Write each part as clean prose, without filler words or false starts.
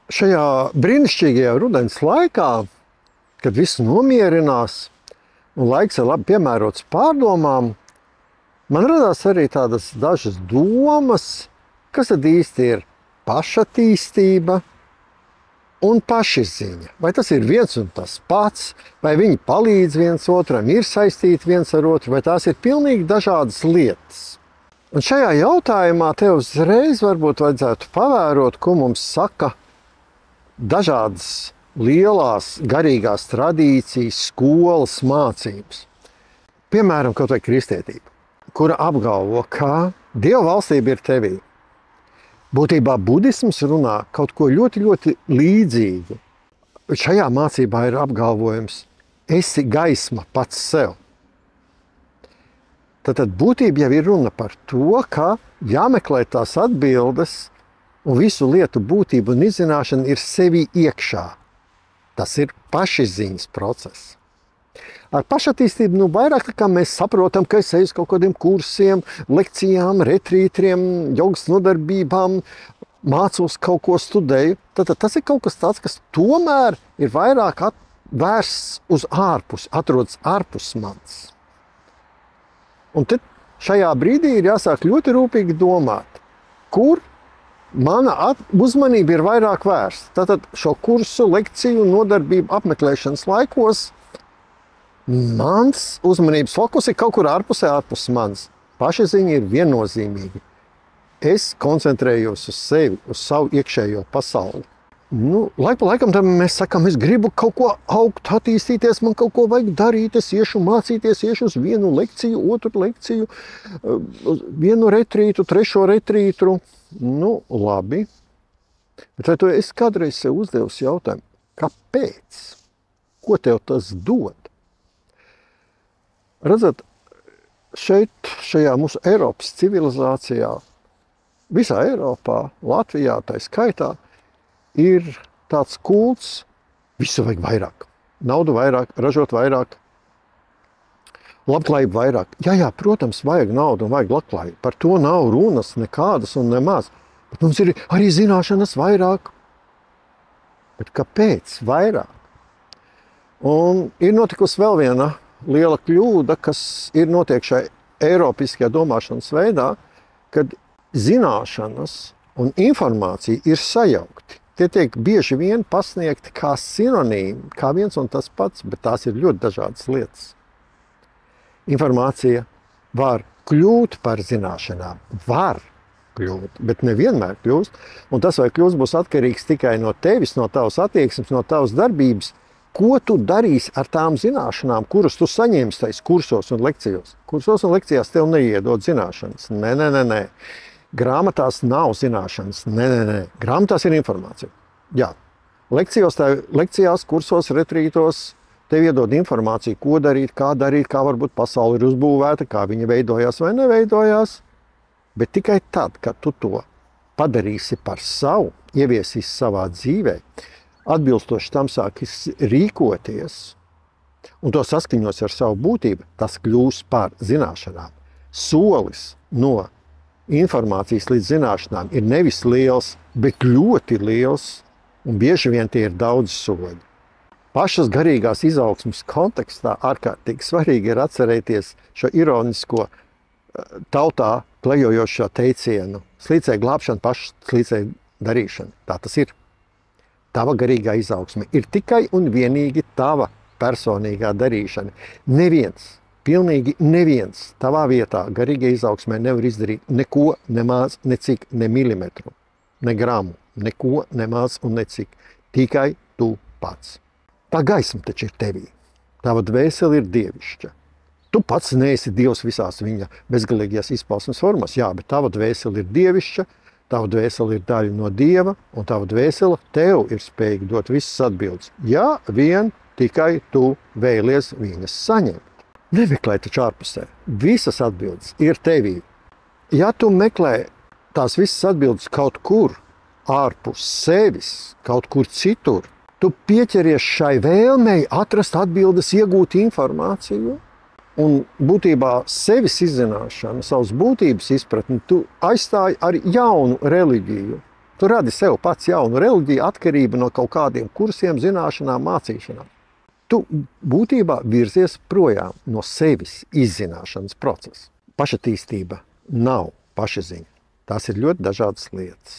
Šajā brīnišķīgajā rudens laikā, kad viss nomierinās un laiks ir labi piemērots pārdomām, man radās arī tādas dažas domas, kas tad īsti ir pašattīstība un pašizziņa. Vai tas ir viens un tas pats, vai viņi palīdz viens otram, ir saistīti viens ar otru, vai tās ir pilnīgi dažādas lietas. Un šajā jautājumā tev uzreiz varbūt vajadzētu pavērot, ko mums saka dažādas lielās garīgās tradīcijas, skolas mācības. Piemēram, kaut vai kristietība, kura apgalvo, ka Dieva valstība ir tevī. Būtībā budisms runā kaut ko ļoti, ļoti līdzīgu. Šajā mācībā ir apgalvojums, esi gaisma pats sev. Tad būtība jau ir runa par to, ka jāmeklē tās atbildes un visu lietu būtību un izzināšana ir sevi iekšā. Tas ir pašizziņas process. Ar pašattīstību vairāk kā mēs saprotam, ka es eju uz kaut kādiem kursiem, lekcijām, retrītriem, jogas nodarbībām, mācos kaut ko studēju. Tad tas ir kaut kas tāds, kas tomēr ir vairāk vērsts uz ārpus, atrodas ārpus manis. Un tad šajā brīdī ir jāsāk ļoti rūpīgi domāt, kur mana uzmanība ir vairāk vērsta. Tātad šo kursu, lekciju, nodarbību apmeklēšanas laikos mans uzmanības fokus ir kaut kur ārpusē, ārpus manis. Pašizziņa ir viennozīmīga. Es koncentrējos uz sevi, uz savu iekšējo pasauli. Laik pa laikam mēs sakam, es gribu kaut ko augt, attīstīties, man kaut ko vajag darīt, es iešu mācīties, iešu uz vienu lekciju, otru lekciju, uz vienu retrītu, trešo retrītu. Labi. Bet vai tu esi kādreiz sev uzdevusi jautājumu, kāpēc? Ko tev tas dod? Redzat, šeit, šajā mūsu Eiropas civilizācijā, visā Eiropā, Latvijā tā skaitā, ir tāds kults, visu vajag vairāk. Naudu vairāk, ražot vairāk, labklājību vairāk. Jā, protams, vajag naudu un vajag labklājību. Par to nav runas nekādas un nemaz. Bet mums ir arī zināšanas vairāk. Bet kāpēc vairāk? Un ir notikusi vēl viena liela kļūda, kas ir notiek šai eiropiskajā domāšanas veidā, kad zināšanas un informācija ir sajaukti. Tie tiek bieži vien pasniegti kā sinonīmi, kā viens un tas pats, bet tās ir ļoti dažādas lietas. Informācija var kļūt par zināšanām, var kļūt, bet nevienmēr kļūst, un tas vai kļūst būs atkarīgs tikai no tevis, no tavas attieksmes, no tavas darbības, ko tu darīsi ar tām zināšanām, kuras tu saņemsi tais kursos un lekcijos. Kursos un lekcijās tev neiedod zināšanas. Nē. Grāmatās nav zināšanas. Nē. Grāmatās ir informācija. Jā. Lekcijās, kursos, retrītos tev iedod informāciju, ko darīt, kā varbūt pasaule ir uzbūvēta, kā viņa veidojās vai neveidojās. Bet tikai tad, kad tu to padarīsi par savu, ieviesīsi savā dzīvē, atbilstoši tam sākis rīkoties un to saskaņos ar savu būtību, tas kļūs par zināšanām. Solis no informācijas līdz zināšanām ir nevis liels, bet ļoti liels, un bieži vien tie ir daudz soļi. Pašas garīgās izaugsmes kontekstā ārkārtīgi svarīgi ir atcerēties šo ironisko tautā klejojošo teicienu. Slīcēja glābšana, paša slīcēja darīšana. Tā tas ir. Tava garīgā izaugsme ir tikai un vienīgi tava personīgā darīšana. Neviens, pilnīgi neviens tavā vietā garīgā izaugsmē nevar izdarīt neko, nemaz, necik, ne milimetru, ne gramu, neko, nemaz un necik. Tikai tu pats. Tā gaisma taču ir tevī. Tava dvēsele ir dievišķa. Tu pats neesi Dievs visās viņa bezgalīgajās izpausmes formās. Jā, bet tava dvēsele ir dievišķa, tava dvēsele ir daļa no Dieva, un tava dvēsele tev ir spējīga dot visas atbildes. Ja vien tikai tu vēlies viņas saņemt. Nemeklē taču ārpusē. Visas atbildes ir tevī. Ja tu meklē tās visas atbildes kaut kur ārpus sevis, kaut kur citur, tu pieķeries šai vēlmei atrast atbildes, iegūt informāciju. Un būtībā sevis izzināšanu, savas būtības izpratni tu aizstāji ar jaunu reliģiju. Tu radi sev pats jaunu reliģiju, atkarību no kaut kādiem kursiem, zināšanām, mācīšanām. Tu būtībā virzies projām no sevis izzināšanas procesa. Pašatīstība nav pašaziņa. Tās ir ļoti dažādas lietas.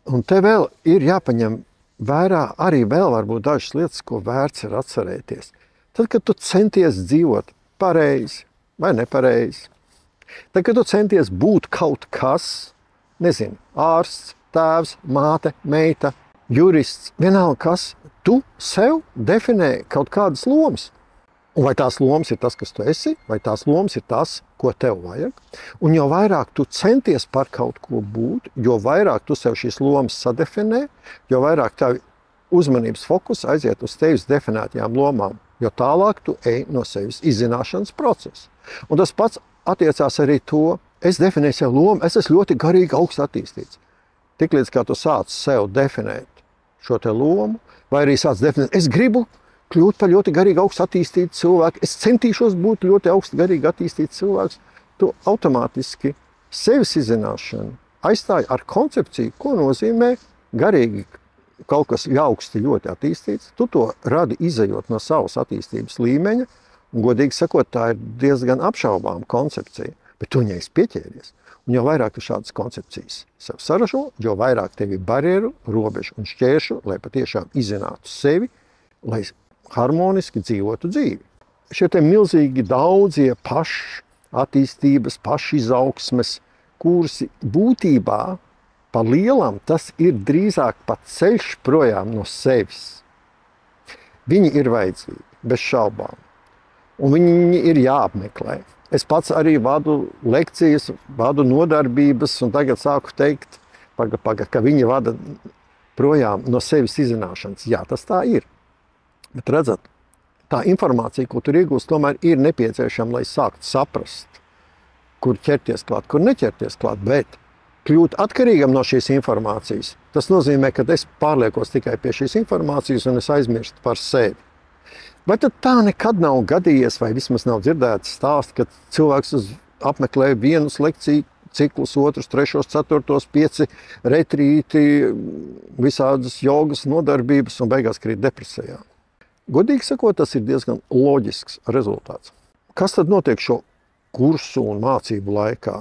Un te vēl ir jāpaņem vērā arī vēl varbūt dažas lietas, ko vērts ir atcerēties. Tad, kad tu centies dzīvot pareizi vai nepareizi, tad, kad tu centies būt kaut kas, nezinu, ārsts, tēvs, māte, meita, jurists, vienalga kas, tu sev definē kaut kādas lomas. Un vai tās lomas ir tas, kas tu esi, vai tās lomas ir tas, ko tev vajag. Un jo vairāk tu centies par kaut ko būt, jo vairāk tu sev šīs lomas sadefinē, jo vairāk tavi uzmanības fokus aiziet uz tevis definētajām lomām, jo tālāk tu ej no sevis izzināšanas procesa. Un tas pats attiecās arī to, es definēju sev lomu, es esmu ļoti garīgi augsts attīstīts. Tiklīdz kā tu sāc sev definēt šo te lomu, vai arī sāc definēt, es gribu kļūt par ļoti garīgi augsts attīstītu cilvēku, es centīšos būt ļoti augsts garīgi attīstīts cilvēks, tu automātiski sevis izzināšanu aizstāji ar koncepciju, ko nozīmē garīgi kaut kas augsti ļoti attīstīts. Tu to radi izejot no savas attīstības līmeņa, un godīgi sakot, tā ir diezgan apšaubāma koncepcija, bet tu viņai pieķēries. Un jo vairāk tu šādas koncepcijas sev saražo, jo vairāk tev ir barjeru, robežu un šķēršu, lai patiešām izzinātu sevi, lai harmoniski dzīvotu dzīvi. Šie te milzīgi daudzie pašattīstības, pašizaugsmes kursi būtībā pa lielam tas ir drīzāk pat ceļš projām no sevis. Viņi ir vajadzīgi, bez šaubām. Un viņi ir jāapmeklē. Es pats arī vadu lekcijas, vadu nodarbības, un tagad sāku teikt, ka viņi vada projām no sevis izzināšanas. Jā, tas tā ir. Bet redzat, tā informācija, ko tur iegūst, tomēr ir nepieciešama, lai sāktu saprast, kur ķerties klāt, kur neķerties klāt, bet kļūt atkarīgam no šīs informācijas. Tas nozīmē, ka es pārliekos tikai pie šīs informācijas un es aizmirstu par sevi. Vai tad tā nekad nav gadījies, vai vismaz nav dzirdēts stāsts, ka cilvēks apmeklē vienus lekciju ciklus, otrus, trešos, ceturtos, 5 retrīti, visādas jogas nodarbības un beigās krīt depresijā? Godīgi sakot, tas ir diezgan loģisks rezultāts. Kas tad notiek šo kursu un mācību laikā?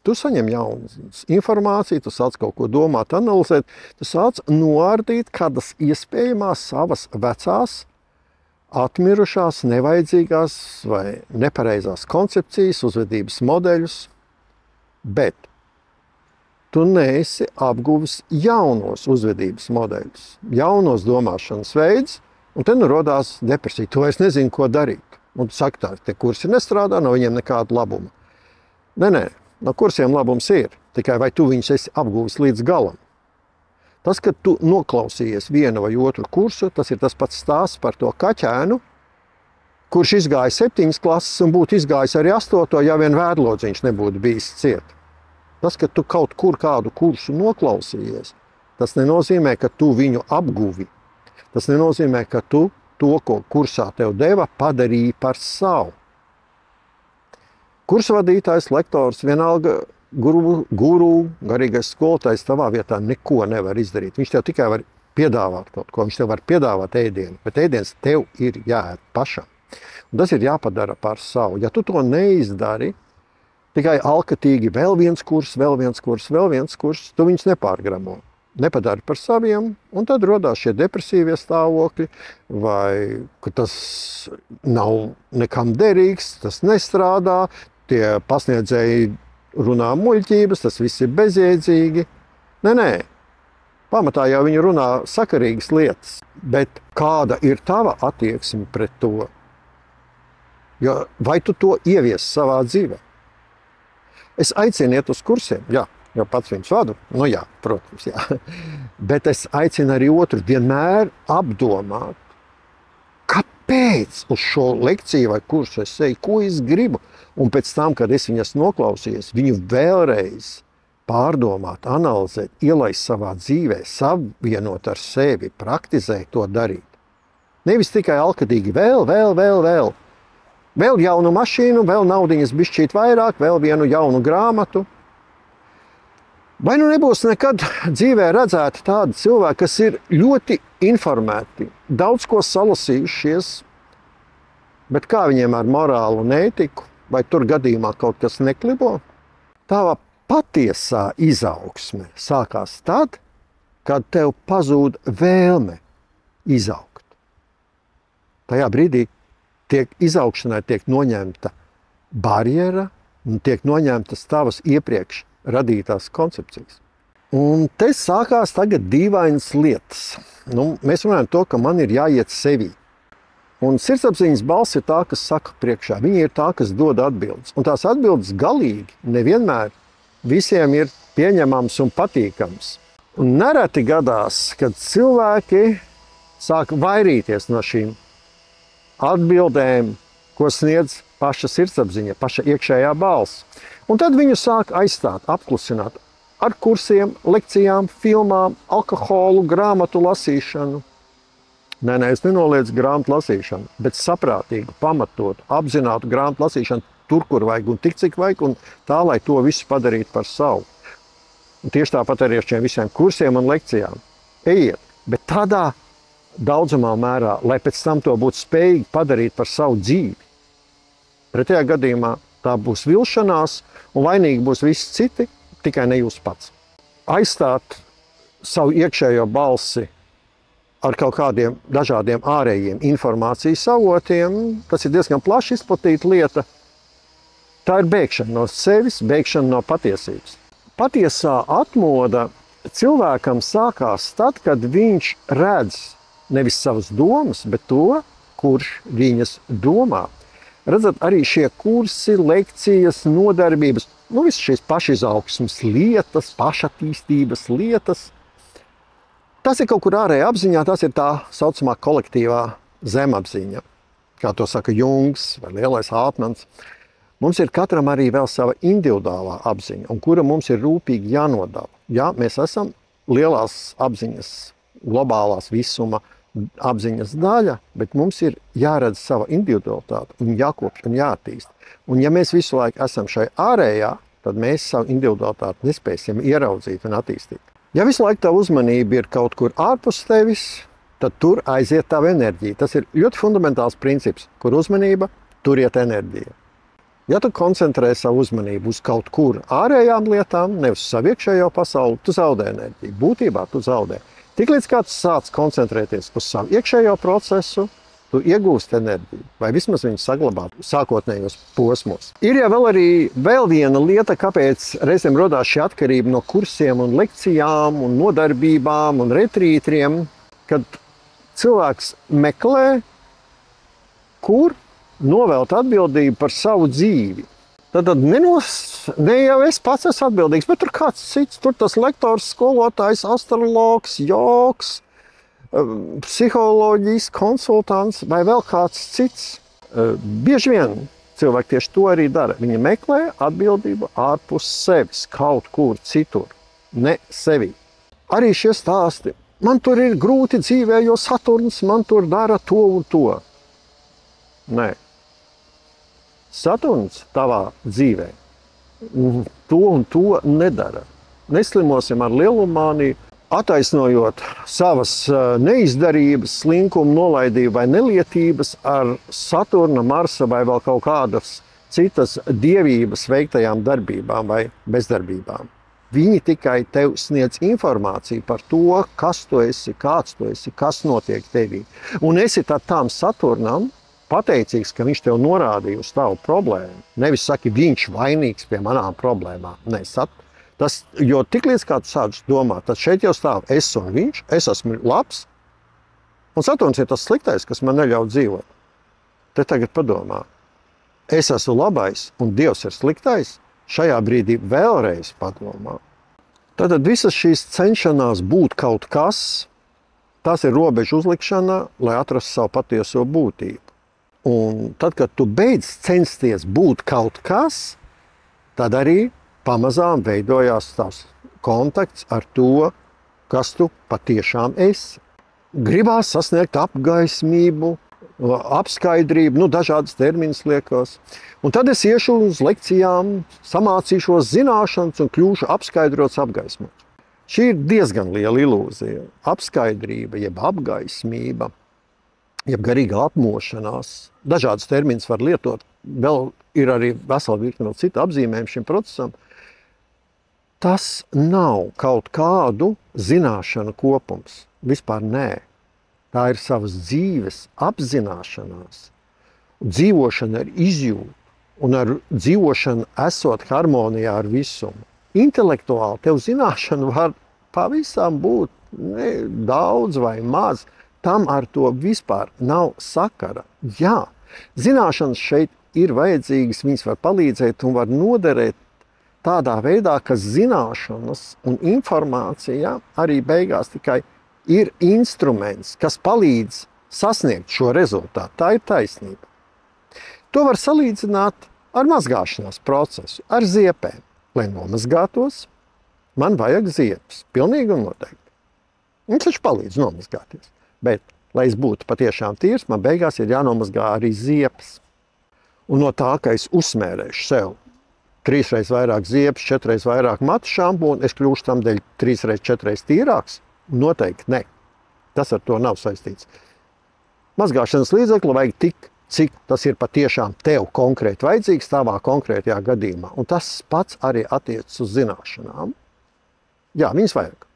Tu saņem jaunu informāciju, tu sāc kaut ko domāt, analizēt, tu sāc noārdīt kādas iespējamās savas vecās, atmirušās, nevajadzīgās vai nepareizās koncepcijas, uzvedības modeļus, bet tu neesi apguvis jaunos uzvedības modeļus, jaunos domāšanas veidus, un te nu rodās depresija. Tu vairs nezini, ko darīt. Un tu saki, tā, tie kursi nestrādā, no viņiem nekāda labuma. Nē, no kursiem labums ir, tikai vai tu viņus esi apguvis līdz galam. Tas, kad tu noklausījies vienu vai otru kursu, tas ir tas pats stāsts par to kaķēnu, kurš izgāja 7 klases un būtu izgājis arī 8, ja vien vēdlodziņš nebūtu bijis ciet. Tas, ka tu kaut kur kādu kursu noklausījies, tas nenozīmē, ka tu viņu apguvi. Tas nenozīmē, ka tu to, ko kursā tev deva, padarīji par savu. Kursvadītājs, lektors, vienalga guru, garīgais skolotājs tavā vietā neko nevar izdarīt. Viņš tev tikai var piedāvāt kaut ko, viņš tev var piedāvāt ēdienu, bet ēdiens tev ir jāēd pašam. Un tas ir jāpadara par savu. Ja tu to neizdari, tikai alkatīgi vēl viens kurs, tu viņus nepārgramo. Nepadari par saviem, un tad rodās šie depresīvie stāvokļi, vai ka tas nav nekam derīgs, tas nestrādā, tie pasniedzēji runā muļķības, tas viss ir bezjēdzīgi. Nē, pamatā jau viņi runā sakarīgas lietas, bet kāda ir tava attieksme pret to? Jo, vai tu to ievies savā dzīvē? Es aicinu iet uz kursiem, jā, jo pats viņus vadu, nu jā, protams, jā. Bet es aicinu arī otru vienmēr apdomāt, kāpēc uz šo lekciju vai kursu es eju, ko es gribu. Un pēc tam, kad es viņas noklausījies, viņu vēlreiz pārdomāt, analizēt, ielaist savā dzīvē, savienot ar sevi, praktizēt to darīt. Nevis tikai alkatīgi vēl. Vēl jaunu mašīnu, vēl naudiņas bišķīt vairāk, vēl vienu jaunu grāmatu. Vai nu nebūs nekad dzīvē redzēti tādi cilvēki, kas ir ļoti informēti, daudz ko salasījušies, bet kā viņiem ar morālu un ētiku, vai tur gadījumā kaut kas neklibo? Tava patiesā izaugsme sākās tad, kad tev pazūd vēlme izaugt. Tajā brīdī izaugšanai tiek noņemta barjera un tiek noņemtas tavas iepriekš radītās koncepcijas. Un te sākās tagad dīvainas lietas. Mēs runājam to, ka man ir jāiet sevī. Un sirdsapziņas balss ir tā, kas saka priekšā. Viņa ir tā, kas dod atbildes. Un tās atbildes galīgi nevienmēr visiem ir pieņemams un patīkams. Un nereti gadās, kad cilvēki sāk vairīties no šīm atbildēm, ko sniedz paša sirdsapziņa, paša iekšējā balss. Un tad viņu sāk aizstāt, apklusināt ar kursiem, lekcijām, filmām, alkoholu, grāmatu lasīšanu. Nē, es nenoliedzu grāmatu lasīšanu, bet saprātīgu, pamatotu, apzinātu grāmatu lasīšanu tur, kur vajag un tik, cik vajag, un tā, lai to visu padarītu par savu. Un tieši tāpat arī ar šiem visiem kursiem un lekcijām. Ejiet, bet tādā daudzumā mērā, lai pēc tam to būtu spējīgi padarīt par savu dzīvi. Pretējā gadījumā tā būs vilšanās, un vainīgi būs visi citi, tikai ne jūs pats. Aizstāt savu iekšējo balsi ar kaut kādiem dažādiem ārējiem informācijas avotiem, tas ir diezgan plaši izplatīta lieta. Tā ir bēgšana no sevis, bēgšana no patiesības. Patiesā atmoda cilvēkam sākās tad, kad viņš redz nevis savas domas, bet to, kurš viņas domā. Redzat, arī šie kursi, lekcijas, nodarbības, visas šīs pašizaugsmes lietas, pašattīstības lietas, tas ir kaut kur ārējā apziņā, tas ir tā saucamā kolektīvā zemapziņa, kā to saka Jungs vai lielais Ātmans. Mums ir katram arī vēl sava individuālā apziņa, un kura mums ir rūpīgi jānodala. Jā, mēs esam lielās apziņas, globālās visuma apziņas daļa, bet mums ir jāredz sava individualitāte un jākopš un jāattīst. Un ja mēs visu laiku esam šai ārējā, tad mēs savu individualitāti nespēsim ieraudzīt un attīstīt. Ja visu laiku tā uzmanība ir kaut kur ārpus tevis, tad tur aiziet tava enerģija. Tas ir ļoti fundamentāls princips, kur uzmanība, tur iet enerģija. Ja tu koncentrē savu uzmanību uz kaut kur ārējām lietām, nevis uz savu iekšējo pasauli, tu zaudē enerģiju. Būtībā tu zaudē. Tiklīdz kā tu sāc koncentrēties uz savu iekšējo procesu, tu iegūst enerģiju, vai vismaz viņu saglabāt sākotnējos posmos. Ir jau vēl viena lieta, kāpēc reizēm rodās šī atkarība no kursiem un lekcijām un nodarbībām un retrītriem, kad cilvēks meklē, kur novelt atbildību par savu dzīvi. Tad ne jau es pats esmu atbildīgs, bet tur kāds cits, tur tas lektors, skolotājs, astrologs, joks, psiholoģijas konsultants vai vēl kāds cits. Bieži vien cilvēki tieši to arī dara. Viņi meklē atbildību ārpus sevis, kaut kur citur, ne sevi. Arī šie stāsti. Man tur ir grūti dzīvē, jo Saturns man tur dara to un to. Nē. Saturns tavā dzīvē to un to nedara. Neslimosim ar lielumāniju, attaisnojot savas neizdarības, slinkumu, nolaidību vai nelietības ar Saturna, Marsa vai vēl kaut kādas citas dievības veiktajām darbībām vai bezdarbībām. Viņi tikai tev sniedz informāciju par to, kas tu esi, kāds tu esi, kas notiek tevī. Un esi tad tam Saturnam pateicīgs, ka viņš tev norādīja uz tavu problēmu. Nevis saki, viņš vainīgs pie manām problēmām. Nē, jo tiklīdz kā tu sāc domāt, tad šeit jau stāv es un viņš, es esmu labs, un Saturns ir tas sliktais, kas man neļauj dzīvot. Te tagad padomā, es esmu labais un Dievs ir sliktais, šajā brīdī vēlreiz padomā. Tad visas šīs cenšanās būt kaut kas, tas ir robežu uzlikšana, lai atrastu savu patieso būtību. Un tad, kad tu beidz censties būt kaut kas, tad arī pamazām veidojās tavs kontakts ar to, kas tu patiešām esi. Gribās sasniegt apgaismību, apskaidrību, dažādas terminas liekos. Un tad es iešu uz lekcijām, samācīšos zināšanas un kļūšu apskaidrots, apgaismots. Šī ir diezgan liela ilūzija. Apskaidrība, jeb apgaismība, jeb garīga apmošanās. Dažādas terminas var lietot. Vēl ir arī vesela virkne no citu apzīmējumu šim procesam. Tas nav kaut kādu zināšanu kopums. Vispār nē. Tā ir savas dzīves apzināšanās. Dzīvošana ar izjūtu un ar dzīvošanu esot harmonijā ar visumu. Intelektuāli tev zināšana var pavisam būt daudz vai maz. Tam ar to vispār nav sakara. Jā, zināšanas šeit ir vajadzīgas, viņas var palīdzēt un var noderēt tādā veidā, ka zināšanas un informācija arī beigās tikai ir instruments, kas palīdz sasniegt šo rezultātu. Tā ir taisnība. To var salīdzināt ar mazgāšanās procesu, ar ziepēm. Lai nomazgātos, man vajag ziepes. Pilnīgi un noteikti. Viņš taču palīdz nomazgāties. Bet, lai es būtu patiešām tīrs, man beigās ir jānomazgā arī ziepes. Un no tā, ka es uzsmērēšu sev 3 reizes vairāk ziepes, 4 reizes vairāk matu šampūnu, es kļūšu tam dēļ 3 reizes, 4 reizes tīrāks? Noteikti ne. Tas ar to nav saistīts. Mazgāšanas līdzekli vajag tik, cik tas ir patiešām tev konkrēti vajadzīgs tavā konkrētajā gadījumā. Un tas pats arī attiecas uz zināšanām. Jā, viņas vajag.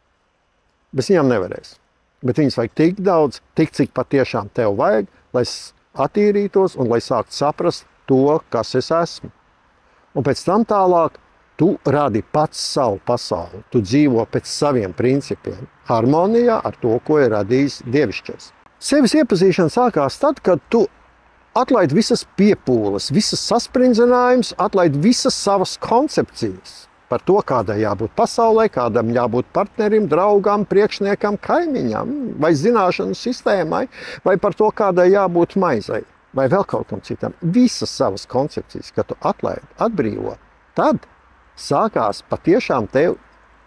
Bez viņām nevarēs. Bet viņas vajag tik daudz, tik cik patiešām tev vajag, lai attīrītos un lai sāktu saprast to, kas es esmu. Un pēc tam tālāk tu radi pats savu pasauli. Tu dzīvo pēc saviem principiem, harmonijā ar to, ko ir radījis dievišķais. Sevis iepazīšana sākās tad, kad tu atlaid visas piepūles, visas sasprindzinājumus, atlaid visas savas koncepcijas par to, kādai jābūt pasaulē, kādam jābūt partnerim, draugam, priekšniekam, kaimiņam, vai zināšanu sistēmai, vai par to, kādai jābūt maizai, vai vēl kaut kam citam. Visas savas koncepcijas, kad tu atlaid, atbrīvo, tad sākās patiešām tev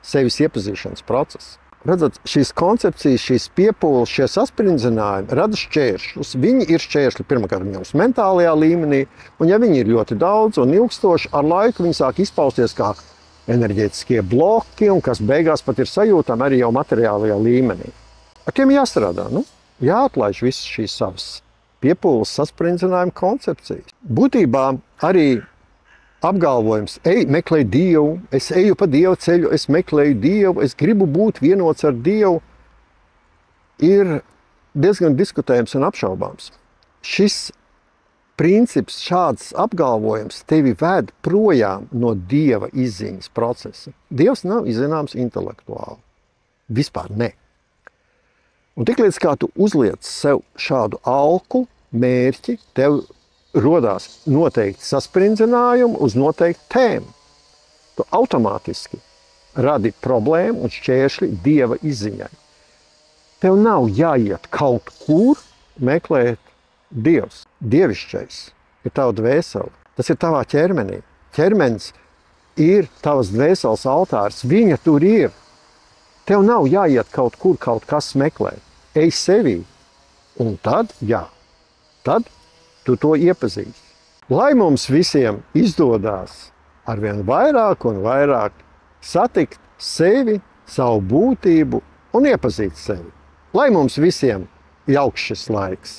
sevis iepazīšanas process. Redzat, šīs koncepcijas, šīs piepūles, šie saspringzinājumi rada šķēršļus. Viņi ir šķēršļi pirmkārt mums mentālajā līmenī, un ja viņi ir ļoti daudz un ilgstoši, ar laiku viņi sāk izpausties kā enerģētiskie bloki, un kas beigās pat ir sajūtami arī jau materiālajā līmenī. Ar tiem jāstrādā, jāatlaiž visas šīs savas piepūles, saspringzinājuma koncepcijas. Būtībā arī apgalvojums, meklēju Dievu, es eju pa Dieva ceļu, es meklēju Dievu, es gribu būt vienots ar Dievu, ir diezgan diskutējams un apšaubāms. Šis princips, šāds apgalvojums tevi ved projām no Dieva izziņas procesa. Dievs nav izzināms intelektuāli. Vispār ne. Un tiklīdz kā tu uzliec sev šādu alku, mērķi, tev rodās noteikti saspringzinājumi uz noteikti tēmu. Tu automātiski radi problēmu un šķēršļi Dieva izziņai. Tev nav jāiet kaut kur meklēt Dievs. Dievišķais ir tava dvēsele. Tas ir tavā ķermenī. Ķermenis ir tavas dvēseles altārs. Viņa tur ir. Tev nav jāiet kaut kur kaut kas meklēt. Ej sevī. Un tad, tad tu to iepazīsti. Lai mums visiem izdodās arvien vairāk un vairāk satikt sevi, savu būtību un iepazīt sevi. Lai mums visiem jauks šis laiks.